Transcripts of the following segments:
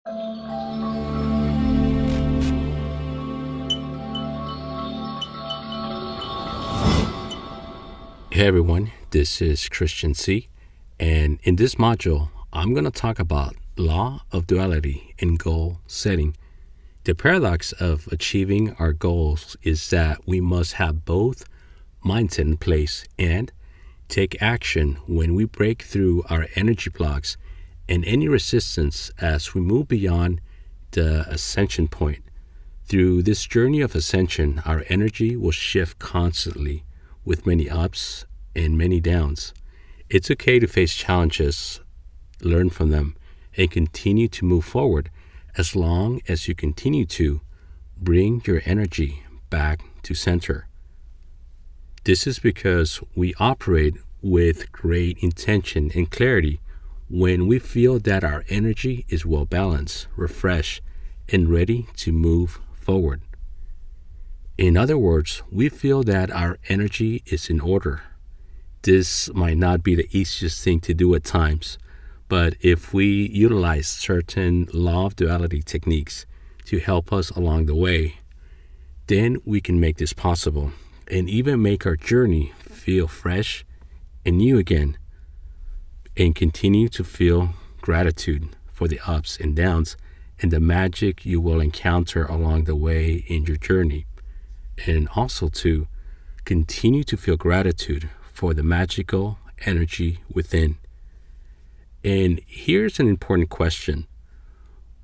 Hey everyone, this is Christian C. And in this module, I'm going to talk about law of duality in goal setting. The paradox of achieving our goals is that we must have both mindset in place and take action when we break through our energy blocks and any resistance as we move beyond the ascension point. Through this journey of ascension, our energy will shift constantly with many ups and many downs. It's okay to face challenges, learn from them, and continue to move forward as long as you continue to bring your energy back to center. This is because we operate with great intention and clarity when we feel that our energy is well balanced, refreshed, and ready to move forward. In other words, we feel that our energy is in order. This might not be the easiest thing to do at times, but if we utilize certain law of duality techniques to help us along the way, then we can make this possible and even make our journey feel fresh and new again, and continue to feel gratitude for the ups and downs and the magic you will encounter along the way in your journey, and also to continue to feel gratitude for the magical energy within. And here's an important question.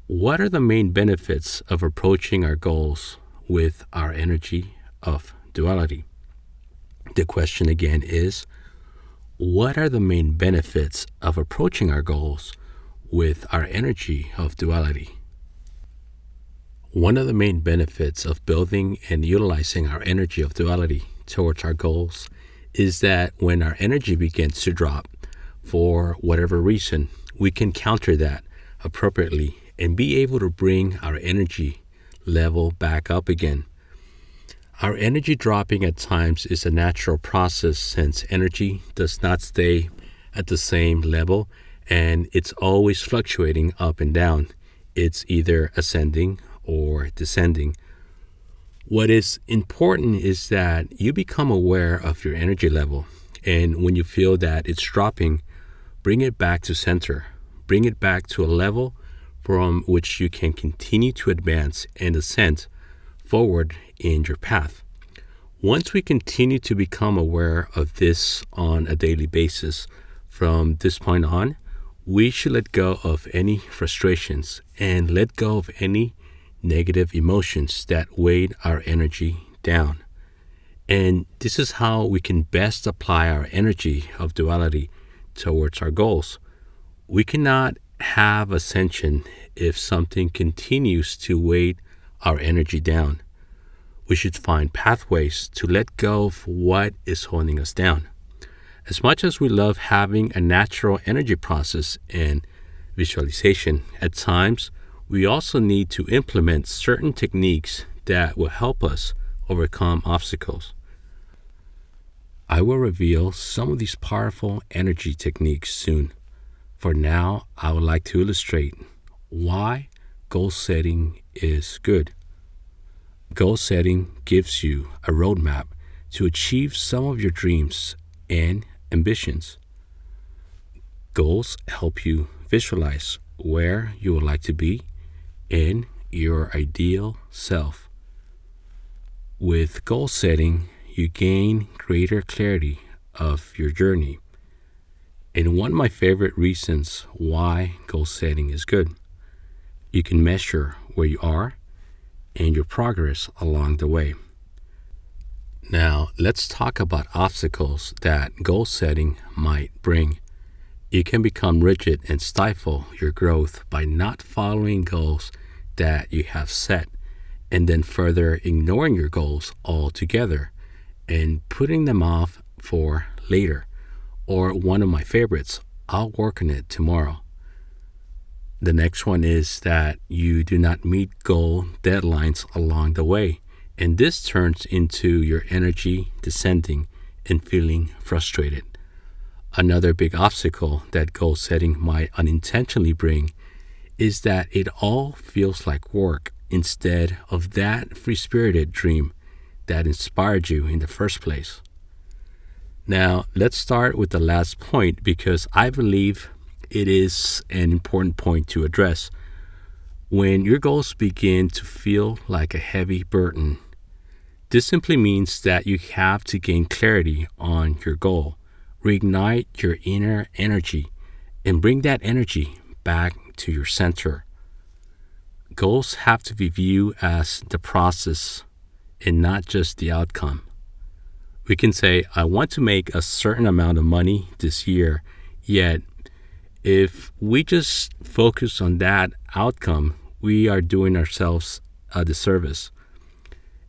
What are the main benefits of approaching our goals with our energy of duality? The question again is, what are the main benefits of approaching our goals with our energy of duality? One of the main benefits of building and utilizing our energy of duality towards our goals is that when our energy begins to drop, for whatever reason, we can counter that appropriately and be able to bring our energy level back up again. Our energy dropping at times is a natural process since energy does not stay at the same level and it's always fluctuating up and down. It's either ascending or descending. What is important is that you become aware of your energy level, and when you feel that it's dropping, bring it back to center. Bring it back to a level from which you can continue to advance and ascend forward in your path. Once we continue to become aware of this on a daily basis, from this point on, we should let go of any frustrations and let go of any negative emotions that weighed our energy down. And this is how we can best apply our energy of duality towards our goals. We cannot have ascension if something continues to weigh our energy down. We should find pathways to let go of what is holding us down. As much as we love having a natural energy process and visualization, at times we also need to implement certain techniques that will help us overcome obstacles. I will reveal some of these powerful energy techniques soon. For now, I would like to illustrate why goal setting is good. Goal setting gives you a roadmap to achieve some of your dreams and ambitions. Goals help you visualize where you would like to be in your ideal self. With goal setting, you gain greater clarity of your journey. And one of my favorite reasons why goal setting is good, you can measure where you are and your progress along the way. Now, let's talk about obstacles that goal setting might bring. You can become rigid and stifle your growth by not following goals that you have set, and then further ignoring your goals altogether and putting them off for later. Or one of my favorites, I'll work on it tomorrow. The next one is that you do not meet goal deadlines along the way, and this turns into your energy descending and feeling frustrated. Another big obstacle that goal setting might unintentionally bring is that it all feels like work instead of that free-spirited dream that inspired you in the first place. Now, let's start with the last point because I believe it is an important point to address. When your goals begin to feel like a heavy burden, this simply means that you have to gain clarity on your goal, reignite your inner energy, and bring that energy back to your center. Goals have to be viewed as the process and not just the outcome. We can say, I want to make a certain amount of money this year, yet if we just focus on that outcome, we are doing ourselves a disservice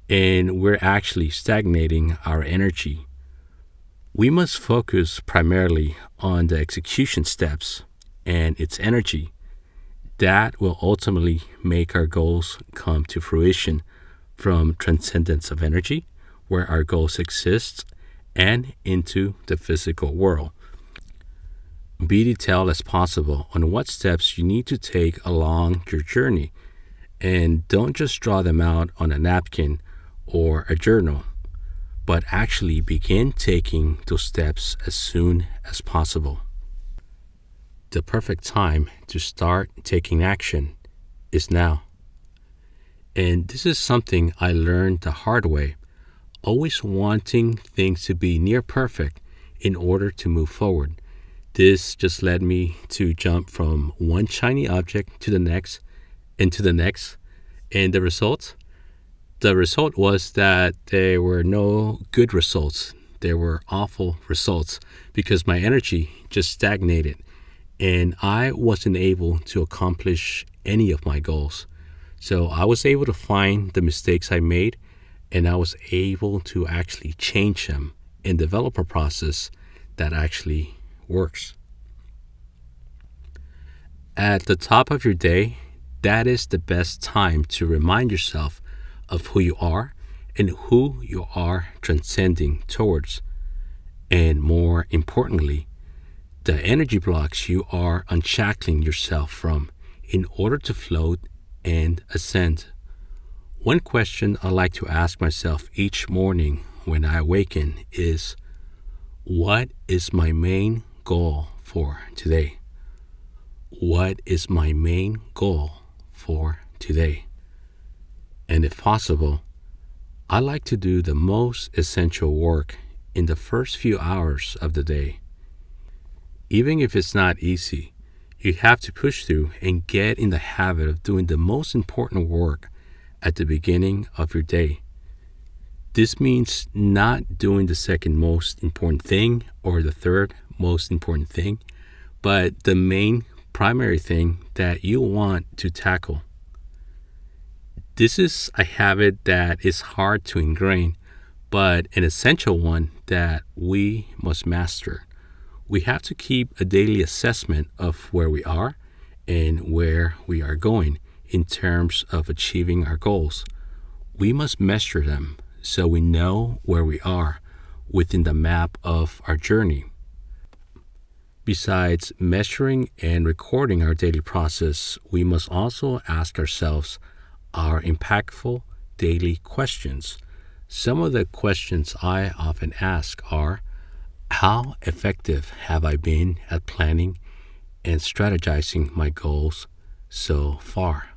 and we're actually stagnating our energy. We must focus primarily on the execution steps and its energy. That will ultimately make our goals come to fruition from transcendence of energy, where our goals exist, and into the physical world. Be detailed as possible on what steps you need to take along your journey, and don't just draw them out on a napkin or a journal, but actually begin taking those steps as soon as possible. The perfect time to start taking action is now. And this is something I learned the hard way, always wanting things to be near perfect in order to move forward. This just led me to jump from one shiny object to the next and to the next. And the result? The result was that there were no good results. There were awful results because my energy just stagnated and I wasn't able to accomplish any of my goals. So I was able to find the mistakes I made and I was able to actually change them and develop a process that actually works. At the top of your day, that is the best time to remind yourself of who you are and who you are transcending towards. And more importantly, the energy blocks you are unshackling yourself from in order to float and ascend. One question I like to ask myself each morning when I awaken is, what is my main goal for today? What is my main goal for today? And if possible, I like to do the most essential work in the first few hours of the day. Even if it's not easy, you have to push through and get in the habit of doing the most important work at the beginning of your day. This means not doing the second most important thing or the third most important thing, but the main primary thing that you want to tackle. This is a habit that is hard to ingrain, but an essential one that we must master. We have to keep a daily assessment of where we are and where we are going in terms of achieving our goals. We must measure them so we know where we are within the map of our journey. Besides measuring and recording our daily process, we must also ask ourselves our impactful daily questions. Some of the questions I often ask are, how effective have I been at planning and strategizing my goals so far?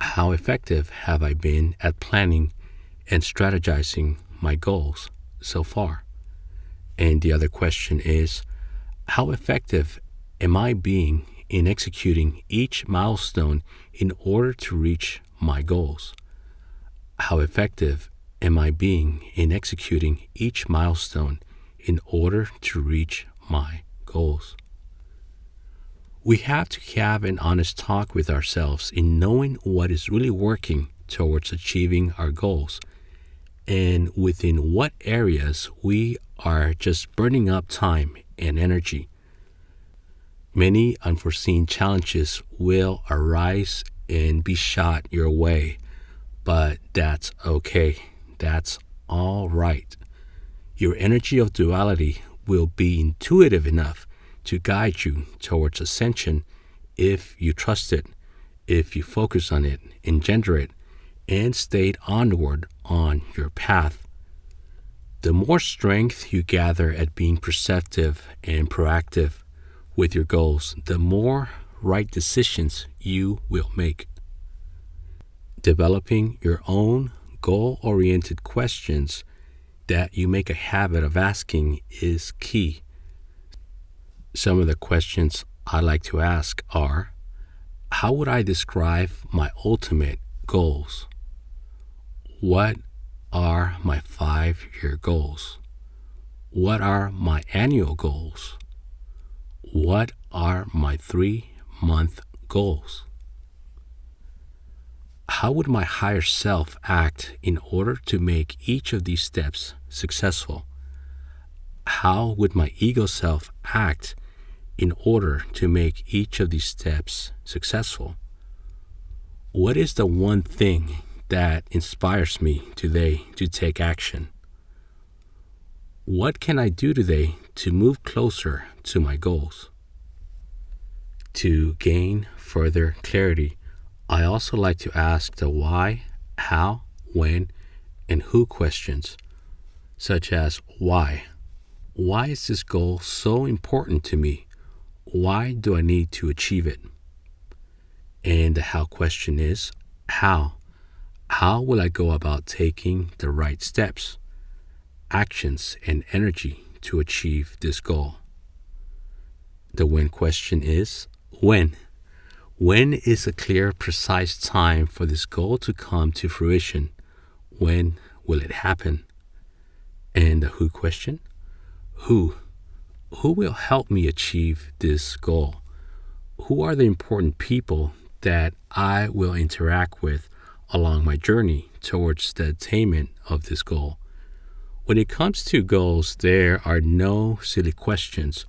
How effective have I been at planning and strategizing my goals so far? And the other question is, how effective am I being in executing each milestone in order to reach my goals? How effective am I being in executing each milestone in order to reach my goals? We have to have an honest talk with ourselves in knowing what is really working towards achieving our goals and within what areas we are just burning up time and energy. Many unforeseen challenges will arise and be shot your way, but that's okay. That's all right. Your energy of duality will be intuitive enough to guide you towards ascension if you trust it, if you focus on it, engender it, and stayed onward on your path. The more strength you gather at being perceptive and proactive with your goals, the more right decisions you will make. Developing your own goal-oriented questions that you make a habit of asking is key. Some of the questions I like to ask are, how would I describe my ultimate goals? What are my 5-year goals? What are my annual goals? What are my 3-month goals? How would my higher self act in order to make each of these steps successful? How would my ego self act in order to make each of these steps successful? What is the one thing that inspires me today to take action? What can I do today to move closer to my goals? To gain further clarity, I also like to ask the why, how, when, and who questions, such as why. Why is this goal so important to me? Why do I need to achieve it? And the how question is, how? How will I go about taking the right steps, actions, and energy to achieve this goal? The when question is, when? When is a clear, precise time for this goal to come to fruition? When will it happen? And the who question, who? Who will help me achieve this goal? Who are the important people that I will interact with along my journey towards the attainment of this goal? When it comes to goals, there are no silly questions.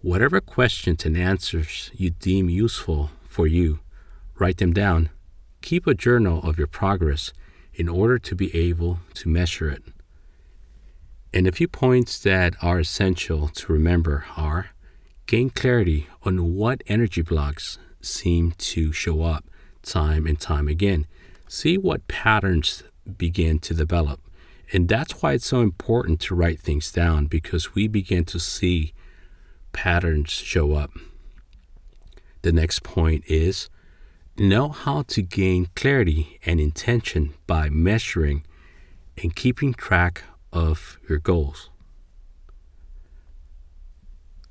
Whatever questions and answers you deem useful for you, write them down. Keep a journal of your progress in order to be able to measure it. And a few points that are essential to remember are, gain clarity on what energy blocks seem to show up time and time again. See what patterns begin to develop. And that's why it's so important to write things down, because we begin to see patterns show up. The next point is, know how to gain clarity and intention by measuring and keeping track of your goals.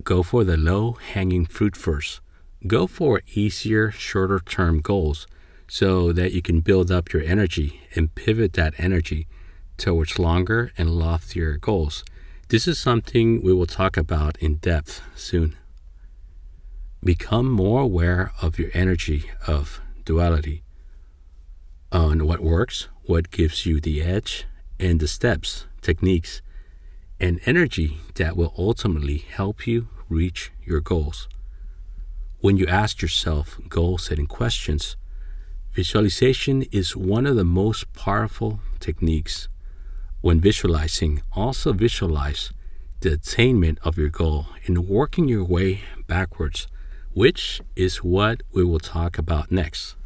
Go for the low-hanging fruit first. Go for easier, shorter-term goals so that you can build up your energy and pivot that energy towards longer and loftier goals. This is something we will talk about in depth soon. Become more aware of your energy of duality, on what works, what gives you the edge, and the steps, techniques, and energy that will ultimately help you reach your goals. When you ask yourself goal-setting questions, visualization is one of the most powerful techniques. When visualizing, also visualize the attainment of your goal and working your way backwards, which is what we will talk about next.